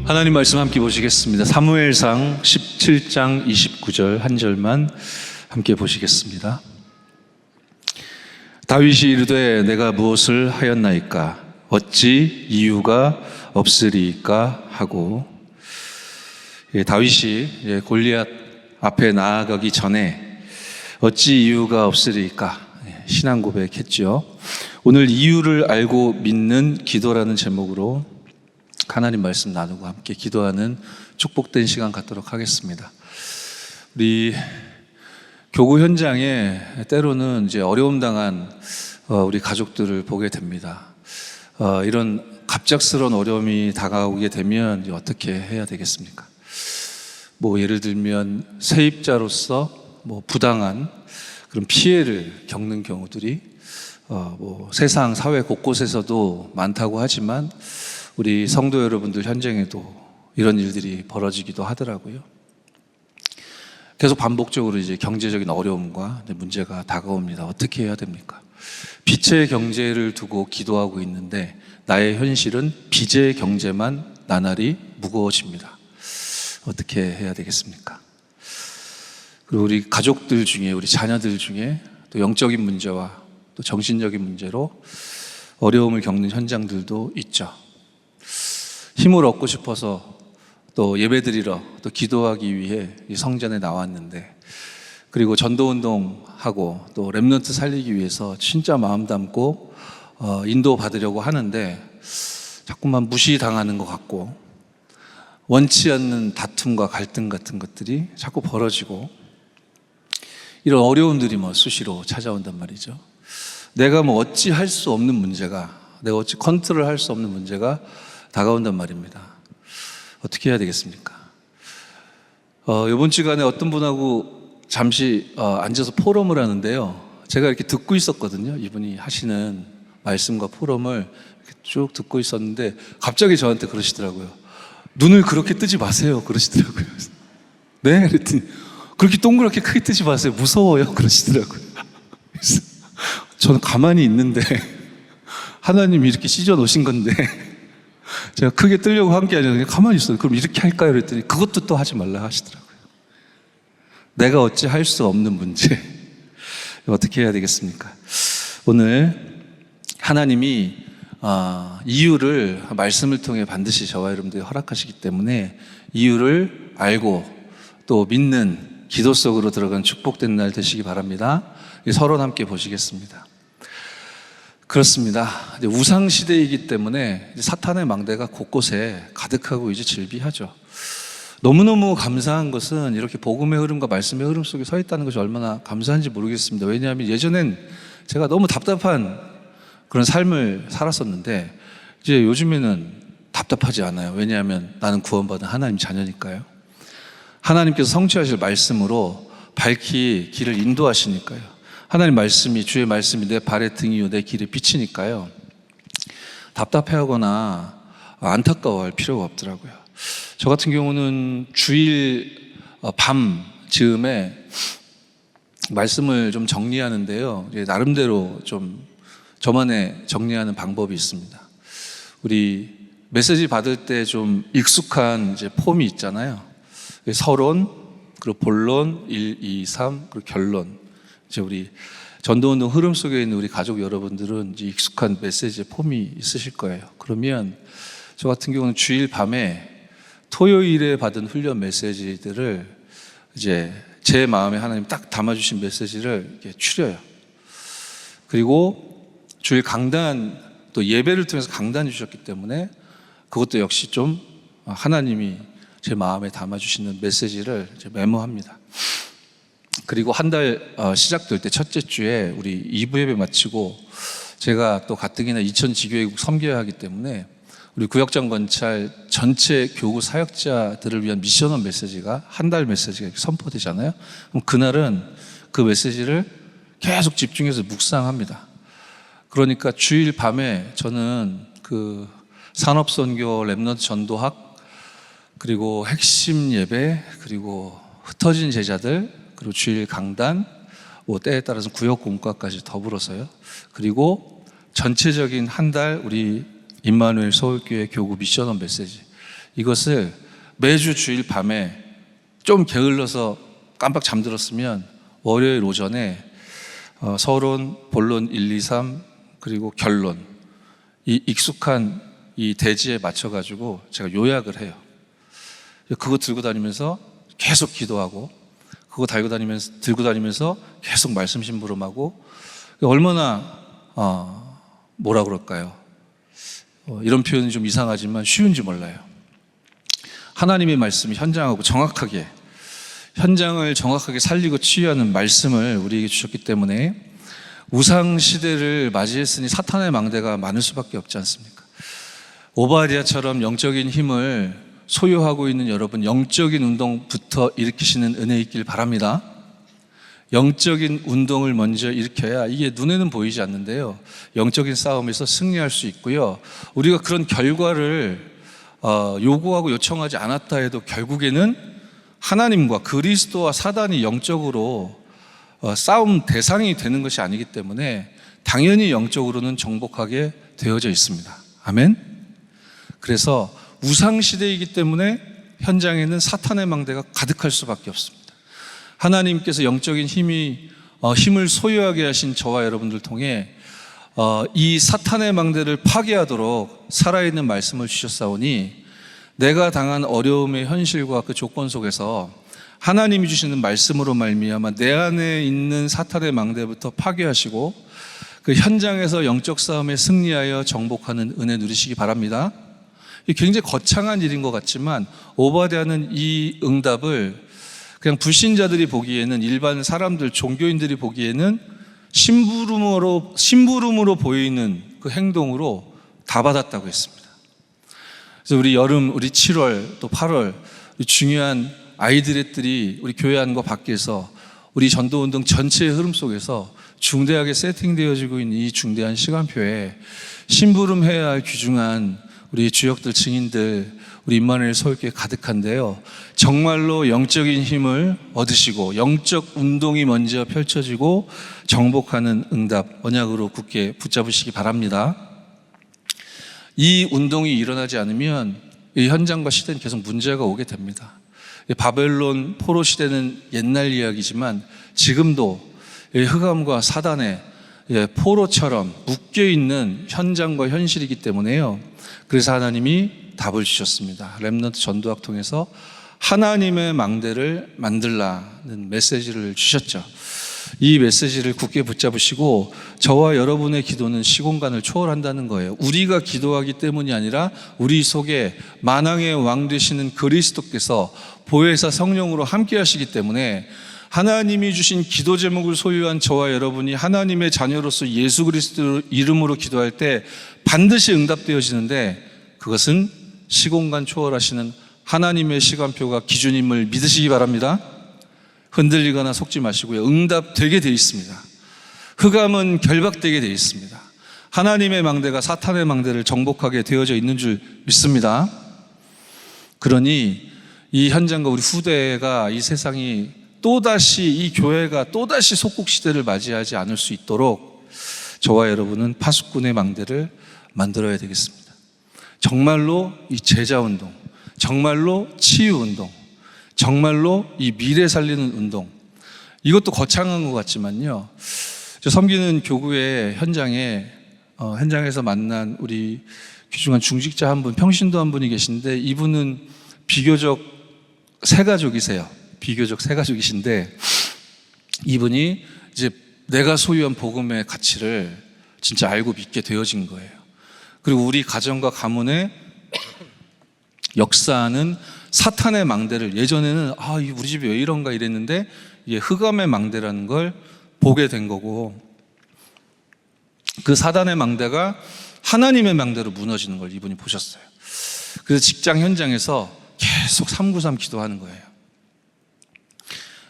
하나님 말씀 함께 보시겠습니다. 사무엘상 17장 29절 한 절만 함께 보시겠습니다. 다윗이 이르되 내가 무엇을 하였나이까 어찌 이유가 없으리이까 하고, 다윗이 골리앗 앞에 나아가기 전에 어찌 이유가 없으리이까 신앙 고백했죠. 오늘 이유를 알고 믿는 기도라는 제목으로 하나님 말씀 나누고 함께 기도하는 축복된 시간 갖도록 하겠습니다. 우리 교구 현장에 때로는 이제 어려움 당한 우리 가족들을 보게 됩니다. 이런 갑작스러운 어려움이 다가오게 되면 어떻게 해야 되겠습니까? 예를 들면 세입자로서 부당한 그런 피해를 겪는 경우들이 세상 사회 곳곳에서도 많다고 하지만 우리 성도 여러분들 현장에도 이런 일들이 벌어지기도 하더라고요. 계속 반복적으로 이제 경제적인 어려움과 문제가 다가옵니다. 어떻게 해야 됩니까? 빛의 경제를 두고 기도하고 있는데 나의 현실은 빚의 경제만 나날이 무거워집니다. 어떻게 해야 되겠습니까? 그리고 우리 가족들 중에, 우리 자녀들 중에 또 영적인 문제와 또 정신적인 문제로 어려움을 겪는 현장들도 있죠. 힘을 얻고 싶어서 또 예배드리러 또 기도하기 위해 이 성전에 나왔는데, 그리고 전도운동하고 또 렘넌트 살리기 위해서 진짜 마음 담고 인도받으려고 하는데 자꾸만 무시당하는 것 같고, 원치 않는 다툼과 갈등 같은 것들이 자꾸 벌어지고, 이런 어려움들이 수시로 찾아온단 말이죠. 내가 어찌 할 수 없는 문제가, 내가 어찌 컨트롤 할 수 없는 문제가 다가온단 말입니다. 어떻게 해야 되겠습니까? 이번 주간에 어떤 분하고 잠시 앉아서 포럼을 하는데요, 제가 이렇게 듣고 있었거든요. 이분이 하시는 말씀과 포럼을 이렇게 쭉 듣고 있었는데 갑자기 저한테 그러시더라고요. 눈을 그렇게 뜨지 마세요 그러시더라고요. 네? 그랬더니 그렇게 동그랗게 크게 뜨지 마세요, 무서워요 그러시더라고요. 그래서 저는 가만히 있는데 하나님이 이렇게 찢어 놓으신 건데 제가 크게 뜨려고 한 게 아니라 그냥 가만히 있어요. 그럼 이렇게 할까요? 그랬더니 그것도 또 하지 말라 하시더라고요. 내가 어찌 할 수 없는 문제, 어떻게 해야 되겠습니까? 오늘 하나님이 이유를 말씀을 통해 반드시 저와 여러분들이 허락하시기 때문에 이유를 알고 또 믿는 기도 속으로 들어간 축복된 날 되시기 바랍니다. 서론 함께 보시겠습니다. 그렇습니다. 우상 시대이기 때문에 사탄의 망대가 곳곳에 가득하고 이제 즐비하죠. 너무너무 감사한 것은 이렇게 복음의 흐름과 말씀의 흐름 속에 서 있다는 것이 얼마나 감사한지 모르겠습니다. 왜냐하면 예전엔 제가 너무 답답한 그런 삶을 살았었는데 이제 요즘에는 답답하지 않아요. 왜냐하면 나는 구원받은 하나님 자녀니까요. 하나님께서 성취하실 말씀으로 밝히 길을 인도하시니까요. 하나님 말씀이, 주의 말씀이 내 발의 등이요 내 길의 빛이니까요. 답답해하거나 안타까워할 필요가 없더라고요. 저 같은 경우는 주일 밤 즈음에 말씀을 좀 정리하는데요, 나름대로 좀 저만의 정리하는 방법이 있습니다. 우리 메시지 받을 때 좀 익숙한 이제 폼이 있잖아요. 서론, 그리고 본론, 1, 2, 3, 그리고 결론. 이제 우리 전도운동 흐름 속에 있는 우리 가족 여러분들은 이제 익숙한 메시지의 폼이 있으실 거예요. 그러면 저 같은 경우는 주일 밤에 토요일에 받은 훈련 메시지들을 이제 제 마음에 하나님 딱 담아주신 메시지를 이렇게 추려요. 그리고 주일 강단, 또 예배를 통해서 강단 주셨기 때문에 그것도 역시 좀 하나님이 제 마음에 담아주시는 메시지를 이제 메모합니다. 그리고 한 달 시작될 때 첫째 주에 우리 2부 예배 마치고 제가 또 가뜩이나 이천 지교회국 섬겨야 하기 때문에 우리 구역장 관찰 전체 교구 사역자들을 위한 미션원 메시지가 한 달 메시지가 선포되잖아요. 그럼 그날은 그 메시지를 계속 집중해서 묵상합니다. 그러니까 주일 밤에 저는 그 산업선교, 렘넌트 전도학, 그리고 핵심 예배, 그리고 흩어진 제자들, 그리고 주일 강단, 때에 따라서 구역 공과까지 더불어서요. 그리고 전체적인 한 달 우리 임마누엘 서울교회 교구 미션원 메시지, 이것을 매주 주일 밤에 좀 게을러서 깜빡 잠들었으면 월요일 오전에 서론, 본론 1, 2, 3 그리고 결론, 이 익숙한 이 대지에 맞춰가지고 제가 요약을 해요. 그거 들고 다니면서 계속 기도하고, 그거 들고 다니면서 계속 말씀 심부름하고, 얼마나 뭐라 그럴까요? 이런 표현이 좀 이상하지만 쉬운지 몰라요. 하나님의 말씀이 현장을 정확하게 살리고 치유하는 말씀을 우리에게 주셨기 때문에 우상 시대를 맞이했으니 사탄의 망대가 많을 수밖에 없지 않습니까? 오바댜처럼 영적인 힘을 소유하고 있는 여러분, 영적인 운동부터 일으키시는 은혜 있길 바랍니다. 영적인 운동을 먼저 일으켜야 이게 눈에는 보이지 않는데요, 영적인 싸움에서 승리할 수 있고요, 우리가 그런 결과를 요구하고 요청하지 않았다 해도 결국에는 하나님과 그리스도와 사단이 영적으로 싸움 대상이 되는 것이 아니기 때문에 당연히 영적으로는 정복하게 되어져 있습니다. 아멘. 그래서 우상시대이기 때문에 현장에는 사탄의 망대가 가득할 수밖에 없습니다. 하나님께서 영적인 힘을 소유하게 하신 저와 여러분들 통해 이 사탄의 망대를 파괴하도록 살아있는 말씀을 주셨사오니, 내가 당한 어려움의 현실과 그 조건 속에서 하나님이 주시는 말씀으로 말미암아 내 안에 있는 사탄의 망대부터 파괴하시고 그 현장에서 영적 싸움에 승리하여 정복하는 은혜 누리시기 바랍니다. 굉장히 거창한 일인 것 같지만 오바댜는 이 응답을 그냥 불신자들이 보기에는, 일반 사람들, 종교인들이 보기에는 심부름으로 보이는 그 행동으로 다 받았다고 했습니다. 그래서 우리 여름, 우리 7월 또 8월 중요한 아이들의 우리 교회 안과 밖에서 우리 전도운동 전체의 흐름 속에서 중대하게 세팅되어지고 있는 이 중대한 시간표에 심부름해야 할 귀중한 우리 주역들, 증인들, 우리 임마누엘 서울교회 가득한데요, 정말로 영적인 힘을 얻으시고 영적 운동이 먼저 펼쳐지고 정복하는 응답, 언약으로 굳게 붙잡으시기 바랍니다. 이 운동이 일어나지 않으면 이 현장과 시대는 계속 문제가 오게 됩니다. 바벨론 포로 시대는 옛날 이야기지만 지금도 흑암과 사단의 포로처럼 묶여있는 현장과 현실이기 때문에요, 그래서 하나님이 답을 주셨습니다. 렘넌트 전도학 통해서 하나님의 망대를 만들라는 메시지를 주셨죠. 이 메시지를 굳게 붙잡으시고 저와 여러분의 기도는 시공간을 초월한다는 거예요. 우리가 기도하기 때문이 아니라 우리 속에 만왕의 왕 되시는 그리스도께서 보혜사 성령으로 함께 하시기 때문에 하나님이 주신 기도 제목을 소유한 저와 여러분이 하나님의 자녀로서 예수 그리스도 이름으로 기도할 때 반드시 응답되어지는데, 그것은 시공간 초월하시는 하나님의 시간표가 기준임을 믿으시기 바랍니다. 흔들리거나 속지 마시고요, 응답되게 되어 있습니다. 흑암은 결박되게 되어 있습니다. 하나님의 망대가 사탄의 망대를 정복하게 되어져 있는 줄 믿습니다. 그러니 이 현장과 우리 후대가, 이 세상이 또다시, 이 교회가 또다시 속국시대를 맞이하지 않을 수 있도록 저와 여러분은 파수꾼의 망대를 만들어야 되겠습니다. 정말로 이 제자운동, 정말로 치유운동, 정말로 이 미래 살리는 운동, 이것도 거창한 것 같지만요, 저 섬기는 교구의 현장에서 만난 우리 귀중한 중직자 한 분, 평신도 한 분이 계신데, 이분은 비교적 새 가족이신데 이분이 이제 내가 소유한 복음의 가치를 진짜 알고 믿게 되어진 거예요. 그리고 우리 가정과 가문의 역사는 사탄의 망대를, 예전에는 우리 집이 왜 이런가 이랬는데 이게 흑암의 망대라는 걸 보게 된 거고, 그 사단의 망대가 하나님의 망대로 무너지는 걸 이분이 보셨어요. 그래서 직장 현장에서 계속 393 기도하는 거예요.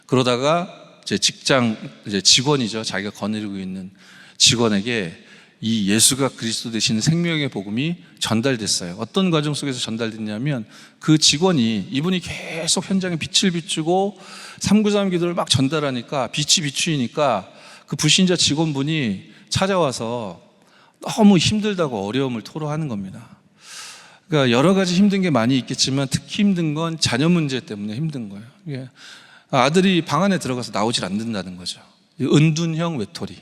그러다가 이제 직원이죠. 자기가 거느리고 있는 직원에게 이 예수가 그리스도 되시는 생명의 복음이 전달됐어요. 어떤 과정 속에서 전달됐냐면, 그 직원이, 이분이 계속 현장에 빛을 비추고 393 기도를 막 전달하니까 빛이 비추이니까 그 불신자 직원분이 찾아와서 너무 힘들다고 어려움을 토로하는 겁니다. 그러니까 여러 가지 힘든 게 많이 있겠지만 특히 힘든 건 자녀 문제 때문에 힘든 거예요. 이게 아들이 방 안에 들어가서 나오질 않는다는 거죠. 은둔형 외톨이.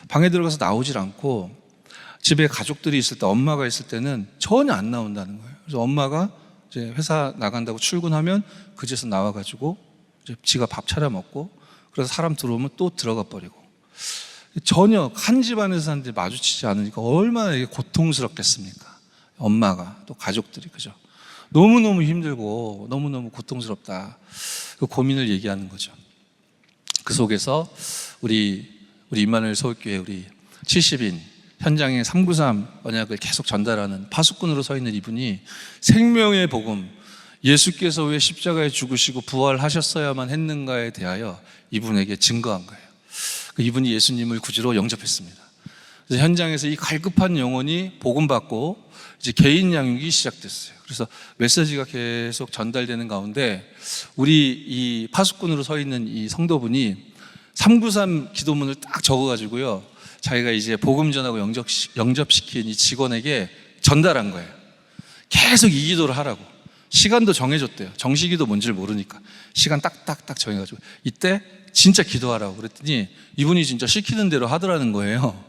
방에 들어가서 나오질 않고 집에 가족들이 있을 때, 엄마가 있을 때는 전혀 안 나온다는 거예요. 그래서 엄마가 이제 회사 나간다고 출근하면 그 집에서 나와가지고 이제 지가 밥 차려 먹고, 그래서 사람 들어오면 또 들어가 버리고, 전혀 한 집안에서 사는데 마주치지 않으니까 얼마나 이게 고통스럽겠습니까? 엄마가 또 가족들이, 그죠? 너무너무 힘들고 너무너무 고통스럽다, 그 고민을 얘기하는 거죠. 그 속에서 우리 임마누엘 서울교회 우리 70인 현장에 393 언약을 계속 전달하는 파수꾼으로 서 있는 이분이 생명의 복음, 예수께서 왜 십자가에 죽으시고 부활하셨어야만 했는가에 대하여 이분에게 증거한 거예요. 이분이 예수님을 구주로 영접했습니다. 그래서 현장에서 이 갈급한 영혼이 복음 받고 이제 개인 양육이 시작됐어요. 그래서 메시지가 계속 전달되는 가운데 우리 이 파수꾼으로 서 있는 이 성도분이 393 기도문을 딱 적어가지고요, 자기가 이제 복음 전하고 영접시킨 이 직원에게 전달한 거예요. 계속 이 기도를 하라고. 시간도 정해줬대요. 정시기도 뭔지를 모르니까 시간 딱딱딱 정해가지고 이때 진짜 기도하라고 그랬더니 이분이 진짜 시키는 대로 하더라는 거예요.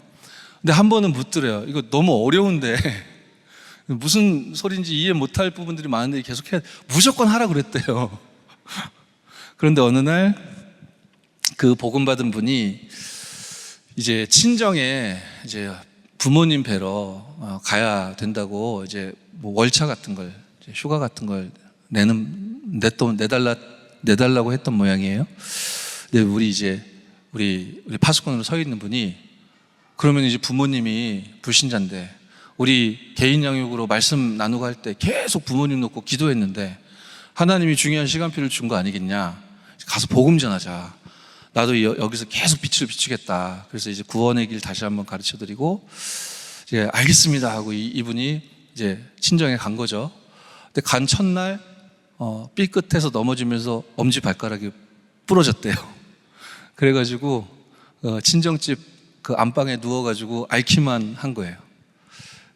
근데 한 번은 묻더래요. 이거 너무 어려운데 무슨 소리인지 이해 못할 부분들이 많은데 계속 해야, 무조건 하라고 그랬대요. 그런데 어느 날 그 복음 받은 분이 이제 친정에 이제 부모님 뵈러 가야 된다고 이제 뭐 월차 같은 걸, 휴가 같은 걸 내달라고 했던 모양이에요. 근데 우리 파수꾼으로 서 있는 분이, 그러면 이제 부모님이 불신자인데 우리 개인 양육으로 말씀 나누고 할 때 계속 부모님 놓고 기도했는데 하나님이 중요한 시간표를 준 거 아니겠냐, 가서 복음 전하자. 나도 여기서 계속 빛을 비추겠다. 그래서 이제 구원의 길 다시 한번 가르쳐 드리고, 이제 알겠습니다 하고 이분이 이제 친정에 간 거죠. 근데 간 첫날 삐끗해서 넘어지면서 엄지발가락이 부러졌대요. 그래가지고 친정집 그 안방에 누워가지고 앓기만 한 거예요.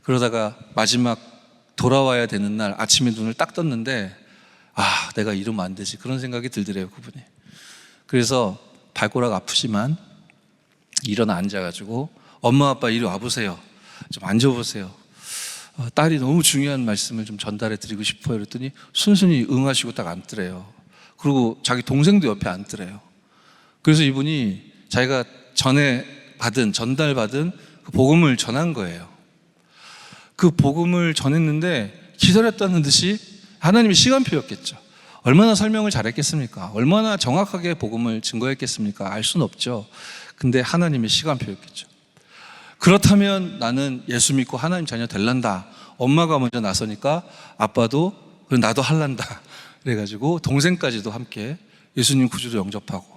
그러다가 마지막 돌아와야 되는 날 아침에 눈을 딱 떴는데, 아, 내가 이러면 안 되지, 그런 생각이 들더래요, 그분이. 그래서 발가락 아프지만 일어나 앉아가지고, 엄마 아빠 이리 와보세요, 좀 앉아보세요, 딸이 너무 중요한 말씀을 좀 전달해 드리고 싶어요. 그랬더니 순순히 응하시고 딱 앉더래요. 그리고 자기 동생도 옆에 앉더래요. 그래서 이분이 자기가 전달받은 그 복음을 전한 거예요. 그 복음을 전했는데 기다렸다는 듯이 하나님의 시간표였겠죠. 얼마나 설명을 잘했겠습니까? 얼마나 정확하게 복음을 증거했겠습니까? 알 수는 없죠. 근데 하나님의 시간표였겠죠. 그렇다면 나는 예수 믿고 하나님 자녀 될란다. 엄마가 먼저 나서니까 아빠도 나도 할란다. 그래가지고 동생까지도 함께 예수님 구주로 영접하고,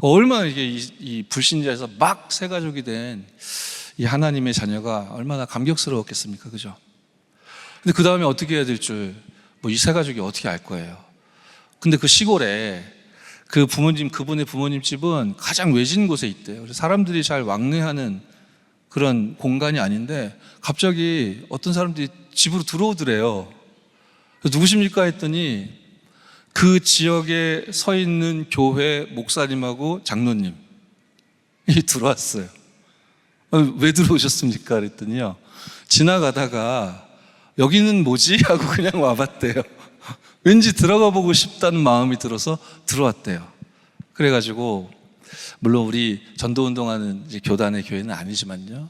얼마나 이게 이 불신자에서 막 새 가족이 된 이 하나님의 자녀가 얼마나 감격스러웠겠습니까? 그죠? 근데 그 다음에 어떻게 해야 될 줄, 이 새 가족이 어떻게 알 거예요? 근데 그 시골에 그분의 부모님 집은 가장 외진 곳에 있대요. 그래서 사람들이 잘 왕래하는 그런 공간이 아닌데 갑자기 어떤 사람들이 집으로 들어오더래요. 누구십니까 했더니 그 지역에 서 있는 교회 목사님하고 장로님이 들어왔어요. 왜 들어오셨습니까? 그랬더니요, 지나가다가 여기는 뭐지? 하고 그냥 와봤대요. 왠지 들어가 보고 싶다는 마음이 들어서 들어왔대요. 그래가지고 물론 우리 전도운동하는 이제 교단의 교회는 아니지만요,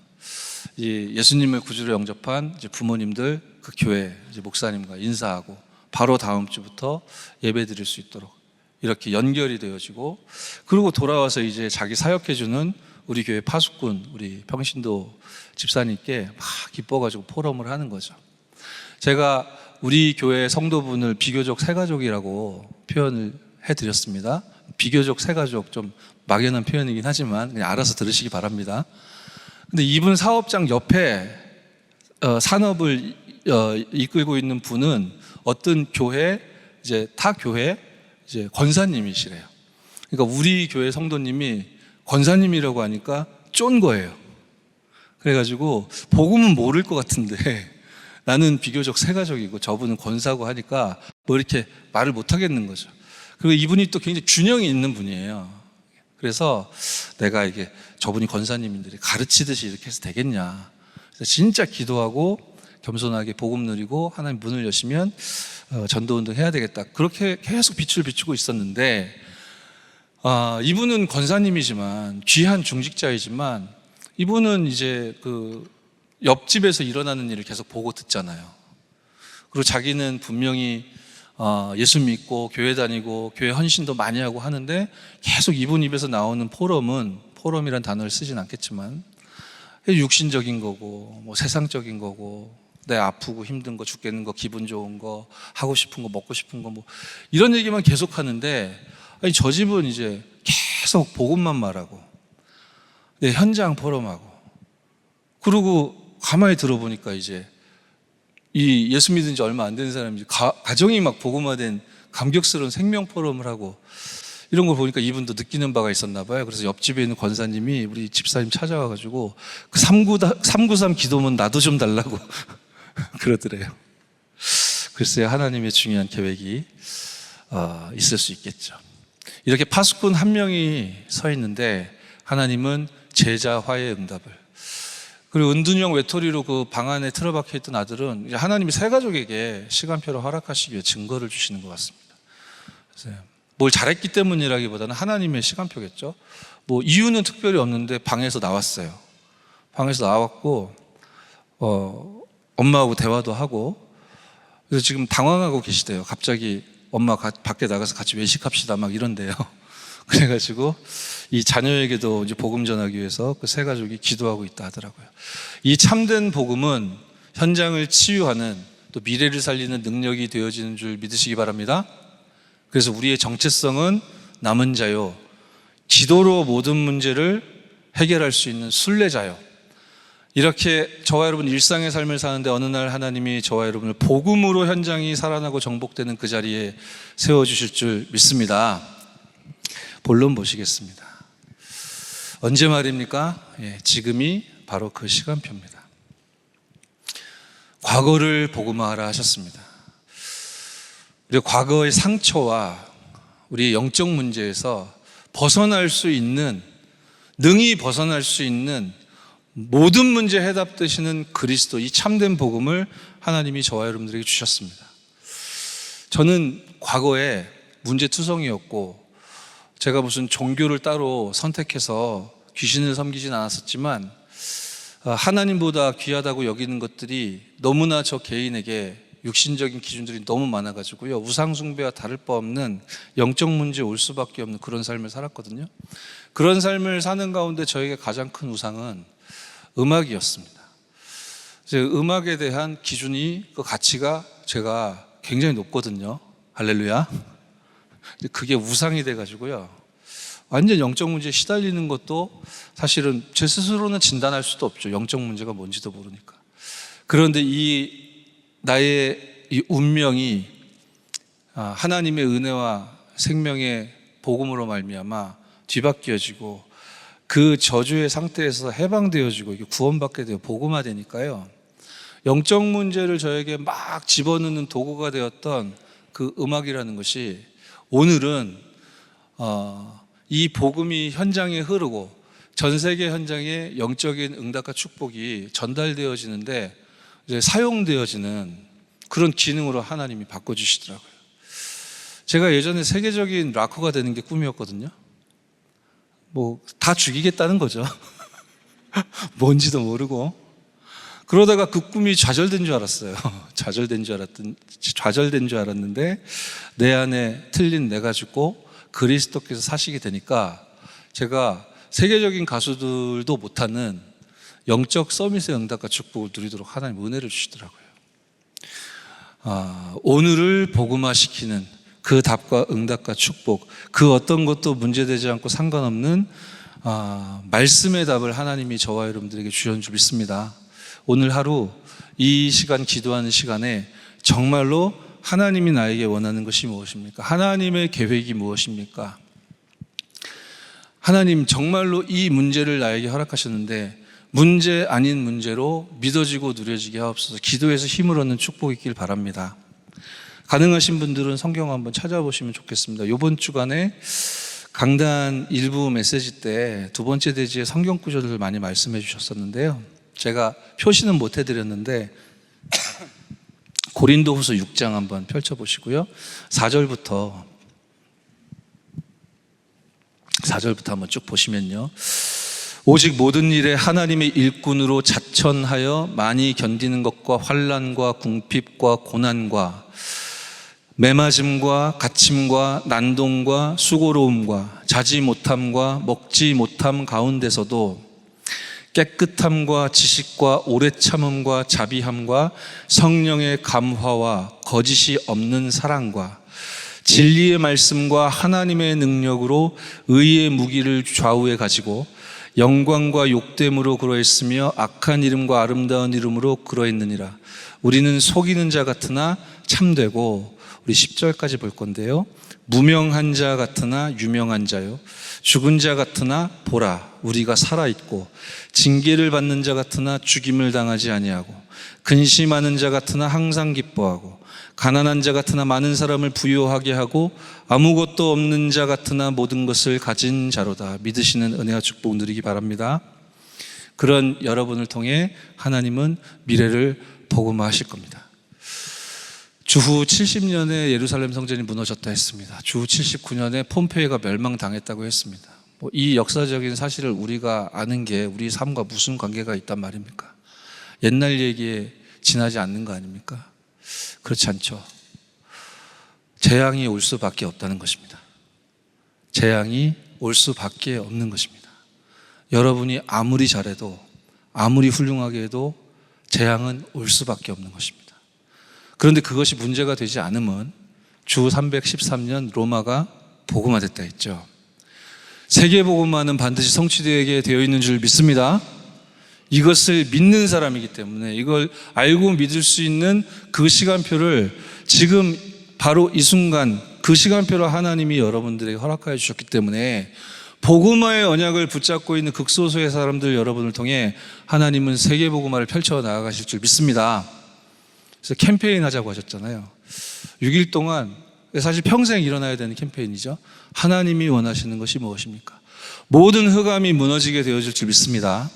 예수님을 구주로 영접한 이제 부모님들 그 교회 이제 목사님과 인사하고 바로 다음 주부터 예배 드릴 수 있도록 이렇게 연결이 되어지고, 그리고 돌아와서 이제 자기 사역해주는 우리 교회 파수꾼 우리 평신도 집사님께 막 기뻐가지고 포럼을 하는 거죠. 제가 우리 교회 성도분을 비교적 새가족이라고 표현을 해드렸습니다. 비교적 새가족, 좀 막연한 표현이긴 하지만 그냥 알아서 들으시기 바랍니다. 근데 이분 사업장 옆에 산업을 이끌고 있는 분은 어떤 교회, 이제 타 교회 이제 권사님이시래요. 그러니까 우리 교회 성도님이 권사님이라고 하니까 쫀 거예요. 그래가지고 복음은 모를 것 같은데 나는 비교적 세가족이고 저분은 권사고 하니까 뭐 이렇게 말을 못 하겠는 거죠. 그리고 이분이 또 굉장히 균형이 있는 분이에요. 그래서 내가 이게 저분이 권사님인데 가르치듯이 이렇게 해서 되겠냐. 그래서 진짜 기도하고 겸손하게 복음 누리고 하나님 문을 여시면 전도운동 해야 되겠다. 그렇게 계속 빛을 비추고 있었는데 이분은 권사님이지만 귀한 중직자이지만 이분은 이제 그 옆집에서 일어나는 일을 계속 보고 듣잖아요. 그리고 자기는 분명히 예수 믿고 교회 다니고 교회 헌신도 많이 하고 하는데 계속 이분 입에서 나오는 포럼이란 단어를 쓰진 않겠지만 육신적인 거고 뭐 세상적인 거고 내 아프고 힘든 거 죽겠는 거 기분 좋은 거 하고 싶은 거 먹고 싶은 거 뭐 이런 얘기만 계속 하는데 아니 저 집은 이제 계속 복음만 말하고 현장 포럼하고 그리고 가만히 들어보니까 이제 이 예수 믿은 지 얼마 안 된 사람이 가정이 막 복음화된 감격스러운 생명 포럼을 하고 이런 걸 보니까 이분도 느끼는 바가 있었나 봐요. 그래서 옆집에 있는 권사님이 우리 집사님 찾아와가지고 그 393 기도문 나도 좀 달라고 그러더래요. 글쎄요, 하나님의 중요한 계획이 있을 수 있겠죠. 이렇게 파수꾼 한 명이 서 있는데 하나님은 제자 화해의 응답을, 그리고 은둔형 외톨이로 그 방 안에 틀어박혀 있던 아들은 이제 하나님이 세 가족에게 시간표를 허락하시기 위해 증거를 주시는 것 같습니다. 그래서 뭘 잘했기 때문이라기보다는 하나님의 시간표겠죠. 뭐 이유는 특별히 없는데 방에서 나왔어요. 방에서 나왔고 엄마하고 대화도 하고, 그래서 지금 당황하고 계시대요. 갑자기 엄마 밖에 나가서 같이 외식합시다 막 이런데요. 그래가지고 이 자녀에게도 이제 복음 전하기 위해서 그 세 가족이 기도하고 있다 하더라고요. 이 참된 복음은 현장을 치유하는 또 미래를 살리는 능력이 되어지는 줄 믿으시기 바랍니다. 그래서 우리의 정체성은 남은 자요, 기도로 모든 문제를 해결할 수 있는 순례자요. 이렇게 저와 여러분 일상의 삶을 사는데 어느 날 하나님이 저와 여러분을 복음으로 현장이 살아나고 정복되는 그 자리에 세워주실 줄 믿습니다. 본론 보시겠습니다. 언제 말입니까? 지금이 바로 그 시간표입니다. 과거를 복음화하라 하셨습니다. 우리 과거의 상처와 우리의 영적 문제에서 벗어날 수 있는, 능히 벗어날 수 있는 모든 문제 해답 되시는 그리스도, 이 참된 복음을 하나님이 저와 여러분들에게 주셨습니다. 저는 과거에 문제투성이었고 제가 무슨 종교를 따로 선택해서 귀신을 섬기진 않았었지만 하나님보다 귀하다고 여기는 것들이 너무나 저 개인에게 육신적인 기준들이 너무 많아가지고요, 우상숭배와 다를 바 없는 영적 문제에 올 수밖에 없는 그런 삶을 살았거든요. 그런 삶을 사는 가운데 저에게 가장 큰 우상은 음악이었습니다. 음악에 대한 기준이, 그 가치가 제가 굉장히 높거든요. 할렐루야. 그게 우상이 돼가지고요, 완전 영적 문제에 시달리는 것도 사실은 제 스스로는 진단할 수도 없죠. 영적 문제가 뭔지도 모르니까. 그런데 나의 이 운명이 하나님의 은혜와 생명의 복음으로 말미암아 뒤바뀌어지고 그 저주의 상태에서 해방되어지고 이게 구원받게 되어 복음화되니까요, 영적 문제를 저에게 막 집어넣는 도구가 되었던 그 음악이라는 것이 오늘은 이 복음이 현장에 흐르고 전 세계 현장에 영적인 응답과 축복이 전달되어지는데 이제 사용되어지는 그런 기능으로 하나님이 바꿔주시더라고요. 제가 예전에 세계적인 락커가 되는 게 꿈이었거든요. 뭐 다 죽이겠다는 거죠. 뭔지도 모르고. 그러다가 그 꿈이 좌절된 줄 알았어요. 좌절된 줄 알았는데 내 안에 틀린 내가 죽고 그리스도께서 사시게 되니까 제가 세계적인 가수들도 못하는 영적 서밋의 응답과 축복을 누리도록 하나님 은혜를 주시더라고요. 오늘을 복음화시키는 그 답과 응답과 축복, 그 어떤 것도 문제되지 않고 상관없는 말씀의 답을 하나님이 저와 여러분들에게 주신 줄 믿습니다. 오늘 하루 이 시간 기도하는 시간에 정말로 하나님이 나에게 원하는 것이 무엇입니까? 하나님의 계획이 무엇입니까? 하나님 정말로 이 문제를 나에게 허락하셨는데 문제 아닌 문제로 믿어지고 누려지게 하옵소서. 기도에서 힘을 얻는 축복이 있길 바랍니다. 가능하신 분들은 성경 한번 찾아보시면 좋겠습니다. 이번 주간에 강단 일부 메시지 때 두 번째 대지의 성경 구절을 많이 말씀해 주셨었는데요. 제가 표시는 못 해드렸는데 고린도후서 6장 한번 펼쳐보시고요. 4절부터 한번 쭉 보시면요. 오직 모든 일에 하나님의 일꾼으로 자천하여 많이 견디는 것과 환난과 궁핍과 고난과 매맞음과 갇힘과 난동과 수고로움과 자지 못함과 먹지 못함 가운데서도 깨끗함과 지식과 오래 참음과 자비함과 성령의 감화와 거짓이 없는 사랑과 진리의 말씀과 하나님의 능력으로 의의 무기를 좌우에 가지고 영광과 욕됨으로 그러했으며 악한 이름과 아름다운 이름으로 그러했느니라. 우리는 속이는 자 같으나 참되고, 우리 10절까지 볼 건데요. 무명한 자 같으나 유명한 자요, 죽은 자 같으나 보라 우리가 살아있고, 징계를 받는 자 같으나 죽임을 당하지 아니하고, 근심하는 자 같으나 항상 기뻐하고, 가난한 자 같으나 많은 사람을 부유하게 하고, 아무것도 없는 자 같으나 모든 것을 가진 자로다. 믿으시는 은혜와 축복 누리기 바랍니다. 그런 여러분을 통해 하나님은 미래를 복음화하실 겁니다. 주후 70년에 예루살렘 성전이 무너졌다 했습니다. 주후 79년에 폼페이가 멸망당했다고 했습니다. 이 역사적인 사실을 우리가 아는 게 우리 삶과 무슨 관계가 있단 말입니까? 옛날 얘기에 지나지 않는 거 아닙니까? 그렇지 않죠. 재앙이 올 수밖에 없다는 것입니다. 재앙이 올 수밖에 없는 것입니다. 여러분이 아무리 잘해도, 아무리 훌륭하게 해도 재앙은 올 수밖에 없는 것입니다. 그런데 그것이 문제가 되지 않으면 주 313년 로마가 복음화됐다 했죠. 세계 복음화는 반드시 성취되게 되어 있는 줄 믿습니다. 이것을 믿는 사람이기 때문에, 이걸 알고 믿을 수 있는 그 시간표를 지금 바로 이 순간 그 시간표를 하나님이 여러분들에게 허락하여 주셨기 때문에, 복음화의 언약을 붙잡고 있는 극소수의 사람들 여러분을 통해 하나님은 세계 복음화를 펼쳐 나아가실 줄 믿습니다. 그래서 캠페인 하자고 하셨잖아요. 6일 동안, 사실 평생 일어나야 되는 캠페인이죠. 하나님이 원하시는 것이 무엇입니까? 모든 흑암이 무너지게 되어질 줄 믿습니다.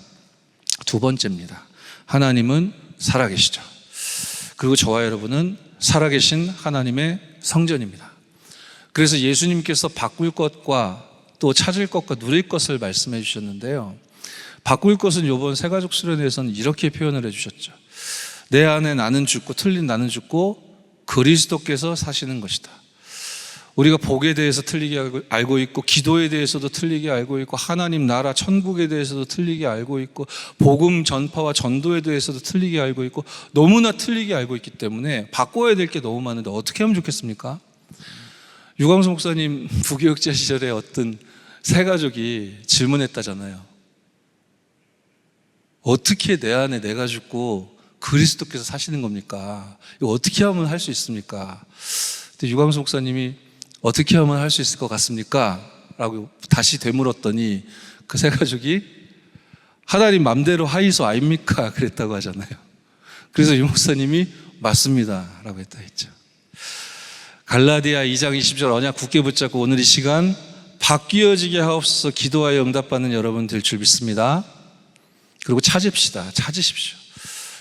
두 번째입니다. 하나님은 살아계시죠. 그리고 저와 여러분은 살아계신 하나님의 성전입니다. 그래서 예수님께서 바꿀 것과 또 찾을 것과 누릴 것을 말씀해 주셨는데요. 바꿀 것은 이번 새가족 수련회에서는 이렇게 표현을 해 주셨죠. 내 안에 나는 죽고, 틀린 나는 죽고 그리스도께서 사시는 것이다. 우리가 복에 대해서 틀리게 알고 있고, 기도에 대해서도 틀리게 알고 있고, 하나님 나라 천국에 대해서도 틀리게 알고 있고, 복음 전파와 전도에 대해서도 틀리게 알고 있고, 너무나 틀리게 알고 있기 때문에 바꿔야 될 게 너무 많은데 어떻게 하면 좋겠습니까? 유광수 목사님 부교육자 시절에 어떤 새가족이 질문했다잖아요. 어떻게 내 안에 내가 죽고 그리스도께서 사시는 겁니까? 이거 어떻게 하면 할 수 있습니까? 근데 유광수 목사님이 어떻게 하면 할 수 있을 것 같습니까? 라고 다시 되물었더니 그 세 가족이 하나님 맘대로 하이소 아닙니까? 그랬다고 하잖아요. 그래서 유 목사님이 맞습니다 라고 했죠. 갈라디아 2장 20절 언약 굳게 붙잡고 오늘 이 시간 바뀌어지게 하옵소서. 기도하여 응답받는 여러분 될 줄 믿습니다. 그리고 찾으십시오.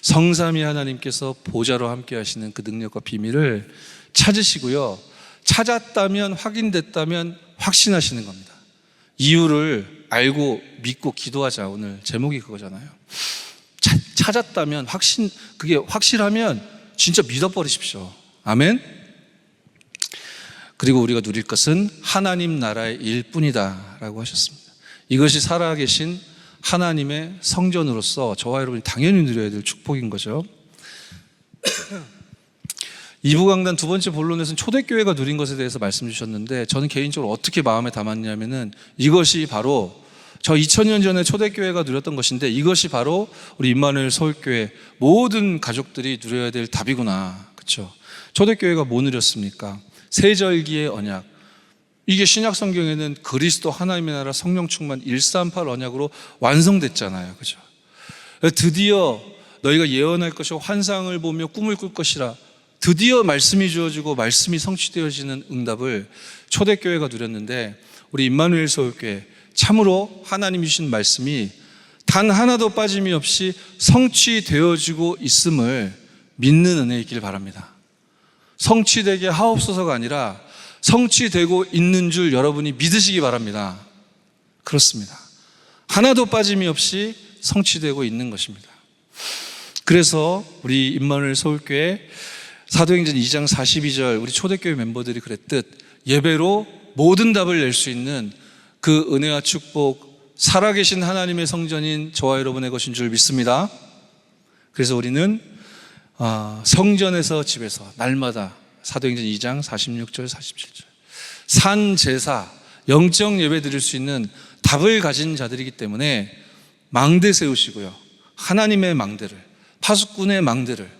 성삼위 하나님께서 보좌로 함께 하시는 그 능력과 비밀을 찾으시고요. 찾았다면, 확인됐다면 확신하시는 겁니다. 이유를 알고 믿고 기도하자. 오늘 제목이 그거잖아요. 찾았다면, 그게 확실하면 진짜 믿어버리십시오. 아멘. 그리고 우리가 누릴 것은 하나님 나라의 일뿐이다 라고 하셨습니다. 이것이 살아계신 하나님의 성전으로서 저와 여러분이 당연히 누려야 될 축복인 거죠. 2부 강단 두 번째 본론에서는 초대교회가 누린 것에 대해서 말씀 주셨는데, 저는 개인적으로 어떻게 마음에 담았냐면은 이것이 바로 저 2000년 전에 초대교회가 누렸던 것인데, 이것이 바로 우리 임마누엘 서울교회 모든 가족들이 누려야 될 답이구나. 그렇죠? 초대교회가 뭐 누렸습니까? 세절기의 언약. 이게 신약 성경에는 그리스도 하나님의 나라 성령 충만 138 언약으로 완성됐잖아요. 그죠? 드디어 너희가 예언할 것이고 환상을 보며 꿈을 꿀 것이라. 드디어 말씀이 주어지고 말씀이 성취되어지는 응답을 초대교회가 누렸는데, 우리 임마누엘 서울교회 참으로 하나님이 주신 말씀이 단 하나도 빠짐이 없이 성취되어지고 있음을 믿는 은혜 있기를 바랍니다. 성취되게 하옵소서가 아니라 성취되고 있는 줄 여러분이 믿으시기 바랍니다. 그렇습니다. 하나도 빠짐이 없이 성취되고 있는 것입니다. 그래서 우리 임마누엘 서울교회 사도행전 2장 42절 우리 초대교회 멤버들이 그랬듯 예배로 모든 답을 낼 수 있는 그 은혜와 축복, 살아계신 하나님의 성전인 저와 여러분의 것인 줄 믿습니다. 그래서 우리는 성전에서 집에서 날마다 사도행전 2장 46절 47절 산제사 영적 예배 드릴 수 있는 답을 가진 자들이기 때문에 망대 세우시고요, 하나님의 망대를, 파수꾼의 망대를,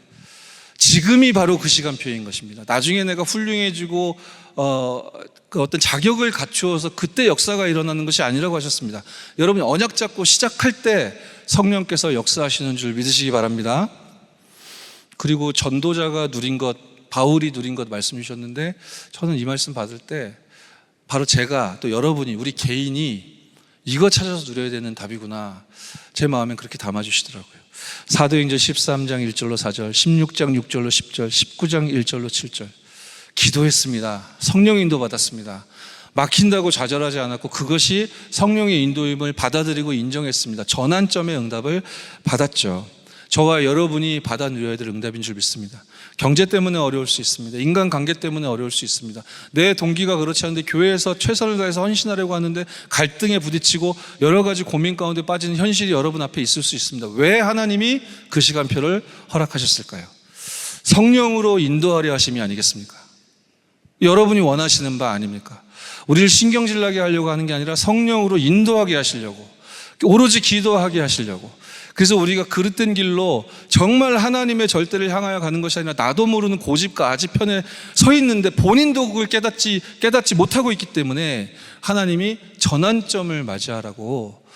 지금이 바로 그 시간표인 것입니다. 나중에 내가 훌륭해지고 그 어떤 자격을 갖추어서 그때 역사가 일어나는 것이 아니라고 하셨습니다. 여러분이 언약 잡고 시작할 때 성령께서 역사하시는 줄 믿으시기 바랍니다. 그리고 전도자가 누린 것, 바울이 누린 것 말씀 주셨는데, 저는 이 말씀 받을 때 바로 제가 또 여러분이 우리 개인이 이거 찾아서 누려야 되는 답이구나, 제 마음엔 그렇게 담아주시더라고요. 사도행전 13장 1절로 4절, 16장 6절로 10절, 19장 1절로 7절 기도했습니다. 성령 인도 받았습니다. 막힌다고 좌절하지 않았고 그것이 성령의 인도임을 받아들이고 인정했습니다. 전환점의 응답을 받았죠. 저와 여러분이 받아 누려야 될 응답인 줄 믿습니다. 경제 때문에 어려울 수 있습니다. 인간관계 때문에 어려울 수 있습니다. 내 동기가 그렇지 않은데 교회에서 최선을 다해서 헌신하려고 하는데 갈등에 부딪히고 여러 가지 고민 가운데 빠지는 현실이 여러분 앞에 있을 수 있습니다. 왜 하나님이 그 시간표를 허락하셨을까요? 성령으로 인도하려 하심이 아니겠습니까? 여러분이 원하시는 바 아닙니까? 우리를 신경질나게 하려고 하는 게 아니라 성령으로 인도하게 하시려고, 오로지 기도하게 하시려고. 그래서 우리가 그릇된 길로 정말 하나님의 절대를 향하여 가는 것이 아니라 나도 모르는 고집과 아지편에 서 있는데 본인도 그걸 깨닫지 못하고 있기 때문에 하나님이 전환점을 맞이하라고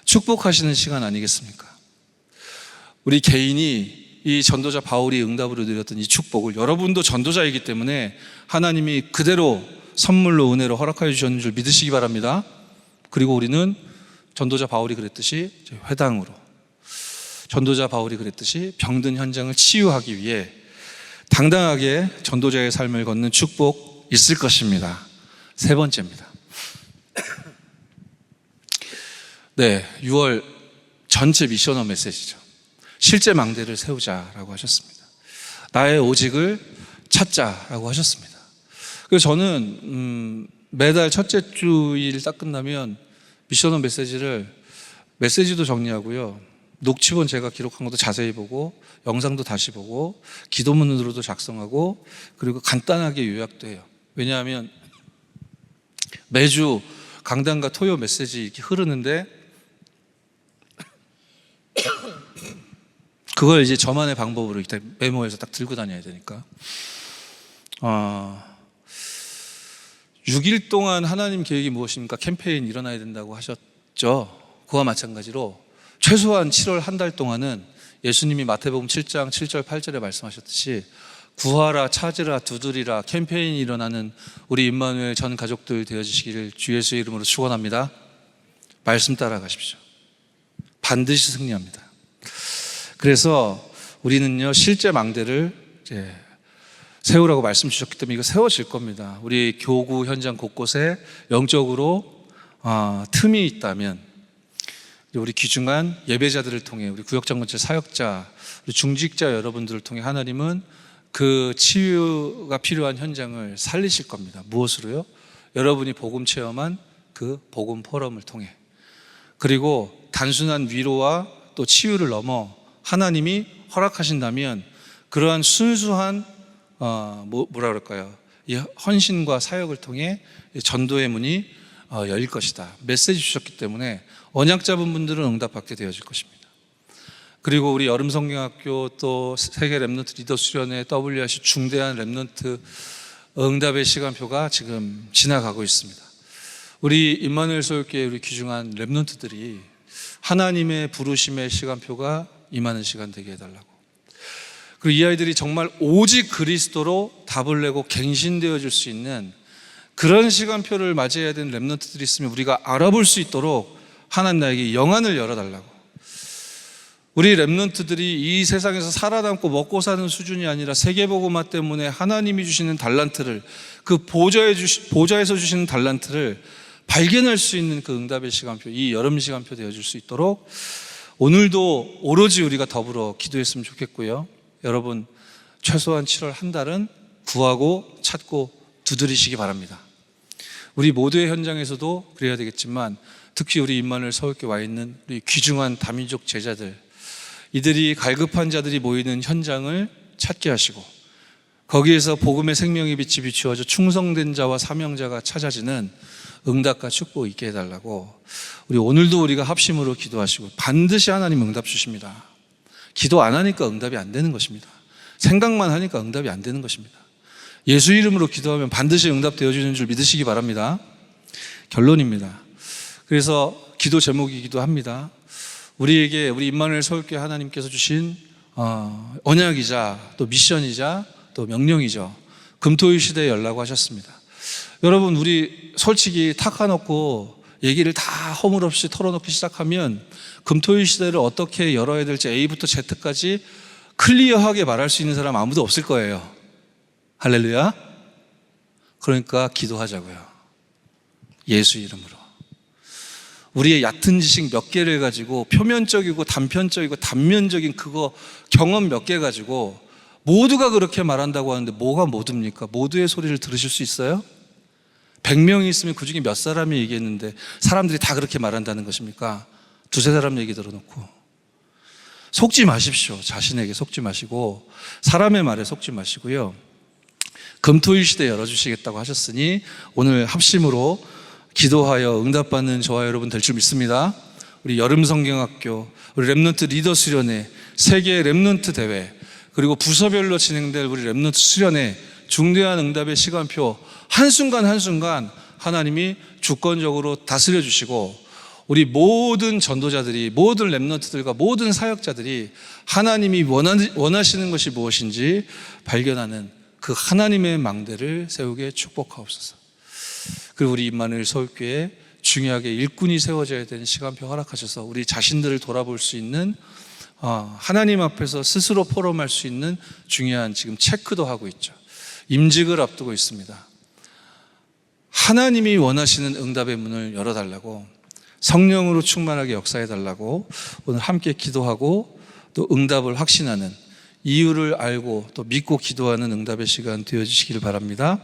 축복하시는 시간 아니겠습니까? 우리 개인이 이 전도자 바울이 응답으로 드렸던 이 축복을, 여러분도 전도자이기 때문에 하나님이 그대로 선물로 은혜로 허락하여 주셨는 줄 믿으시기 바랍니다. 그리고 우리는 전도자 바울이 그랬듯이 회당으로, 전도자 바울이 그랬듯이 병든 현장을 치유하기 위해 당당하게 전도자의 삶을 걷는 축복 있을 것입니다. 세 번째입니다. 네, 6월 전체 미셔너 메시지죠. 실제 망대를 세우자라고 하셨습니다. 나의 오직을 찾자라고 하셨습니다. 그래서 저는 매달 첫째 주일 딱 끝나면 미셔너 메시지도 정리하고요, 녹취본 제가 기록한 것도 자세히 보고 영상도 다시 보고 기도문으로도 작성하고 그리고 간단하게 요약도 해요. 왜냐하면 매주 강단과 토요 메시지 이렇게 흐르는데 그걸 이제 저만의 방법으로 이렇게 메모해서 딱 들고 다녀야 되니까 6일 동안 하나님 계획이 무엇입니까? 캠페인 일어나야 된다고 하셨죠. 그와 마찬가지로 최소한 7월 한 달 동안은 예수님이 마태복음 7장 7절 8절에 말씀하셨듯이 구하라, 찾으라, 두드리라 캠페인이 일어나는 우리 임마누엘 전 가족들 되어주시기를 주 예수의 이름으로 축원합니다. 말씀 따라가십시오. 반드시 승리합니다. 그래서 우리는요, 실제 망대를 이제 세우라고 말씀 주셨기 때문에 이거 세워질 겁니다. 우리 교구 현장 곳곳에 영적으로 틈이 있다면 우리 귀중한 예배자들을 통해, 우리 구역장로체 사역자, 우리 중직자 여러분들을 통해 하나님은 그 치유가 필요한 현장을 살리실 겁니다. 무엇으로요? 여러분이 복음 체험한 그 복음 포럼을 통해. 그리고 단순한 위로와 또 치유를 넘어 하나님이 허락하신다면 그러한 순수한 뭐라 그럴까요? 이 헌신과 사역을 통해 전도의 문이 열릴 것이다. 메시지 주셨기 때문에 언약 잡은 분들은 응답받게 되어질 것입니다. 그리고 우리 여름성경학교 또 세계 랩넌트 리더 수련회 WRC 중대한 랩넌트 응답의 시간표가 지금 지나가고 있습니다. 우리 임마누엘 서울교회 우리 귀중한 랩넌트들이 하나님의 부르심의 시간표가 임하는 시간 되게 해달라고. 그리고 이 아이들이 정말 오직 그리스도로 답을 내고 갱신되어질 수 있는 그런 시간표를 맞이해야 되는 렘넌트들이 있으면 우리가 알아볼 수 있도록 하나님 나에게 영안을 열어달라고. 우리 렘넌트들이 이 세상에서 살아남고 먹고 사는 수준이 아니라 세계복음화 때문에 하나님이 주시는 달란트를, 그 보좌에서 주시는 달란트를 발견할 수 있는 그 응답의 시간표, 이 여름 시간표 되어질 수 있도록 오늘도 오로지 우리가 더불어 기도했으면 좋겠고요. 여러분, 최소한 7월 한 달은 구하고 찾고 두드리시기 바랍니다. 우리 모두의 현장에서도 그래야 되겠지만, 특히 우리 임마누엘 서울교회 와 있는 우리 귀중한 다민족 제자들, 이들이 갈급한 자들이 모이는 현장을 찾게 하시고 거기에서 복음의 생명의 빛이 비추어져 충성된 자와 사명자가 찾아지는 응답과 축복 있게 해달라고. 우리 오늘도 우리가 합심으로 기도하시고 반드시 하나님 응답 주십니다. 기도 안 하니까 응답이 안 되는 것입니다. 생각만 하니까 응답이 안 되는 것입니다. 예수 이름으로 기도하면 반드시 응답되어지는 줄 믿으시기 바랍니다. 결론입니다. 그래서 기도 제목이기도 합니다. 우리에게, 우리 임마누엘 서울교회 하나님께서 주신 언약이자 또 미션이자 또 명령이죠. 금토일 시대에 열라고 하셨습니다. 여러분, 우리 솔직히 탁아놓고 얘기를 다 허물없이 털어놓기 시작하면 금토일 시대를 어떻게 열어야 될지 A부터 Z까지 클리어하게 말할 수 있는 사람 아무도 없을 거예요. 할렐루야. 그러니까 기도하자고요. 예수 이름으로. 우리의 얕은 지식 몇 개를 가지고 표면적이고 단편적이고 단면적인 그거 경험 몇 개 가지고 모두가 그렇게 말한다고 하는데 뭐가 모두입니까? 모두의 소리를 들으실 수 있어요? 100명이 있으면 그 중에 몇 사람이 얘기했는데 사람들이 다 그렇게 말한다는 것입니까? 두세 사람 얘기 들어놓고. 속지 마십시오. 자신에게 속지 마시고 사람의 말에 속지 마시고요. 금토일 시대 열어주시겠다고 하셨으니 오늘 합심으로 기도하여 응답받는 저와 여러분 될 줄 믿습니다. 우리 여름 성경학교, 우리 렘넌트 리더 수련회, 세계 렘넌트 대회, 그리고 부서별로 진행될 우리 렘넌트 수련회 중대한 응답의 시간표 한순간 한순간 하나님이 주권적으로 다스려 주시고 우리 모든 전도자들이, 모든 렘넌트들과 모든 사역자들이 하나님이 원하시는 것이 무엇인지 발견하는 그 하나님의 망대를 세우게 축복하옵소서. 그리고 우리 임마누엘 서울교회에 중요하게 일꾼이 세워져야 되는 시간표 허락하셔서 우리 자신들을 돌아볼 수 있는, 하나님 앞에서 스스로 포럼할 수 있는 중요한 지금 체크도 하고 있죠. 임직을 앞두고 있습니다. 하나님이 원하시는 응답의 문을 열어달라고, 성령으로 충만하게 역사해달라고 오늘 함께 기도하고 또 응답을 확신하는, 이유를 알고 또 믿고 기도하는 응답의 시간 되어주시길 바랍니다.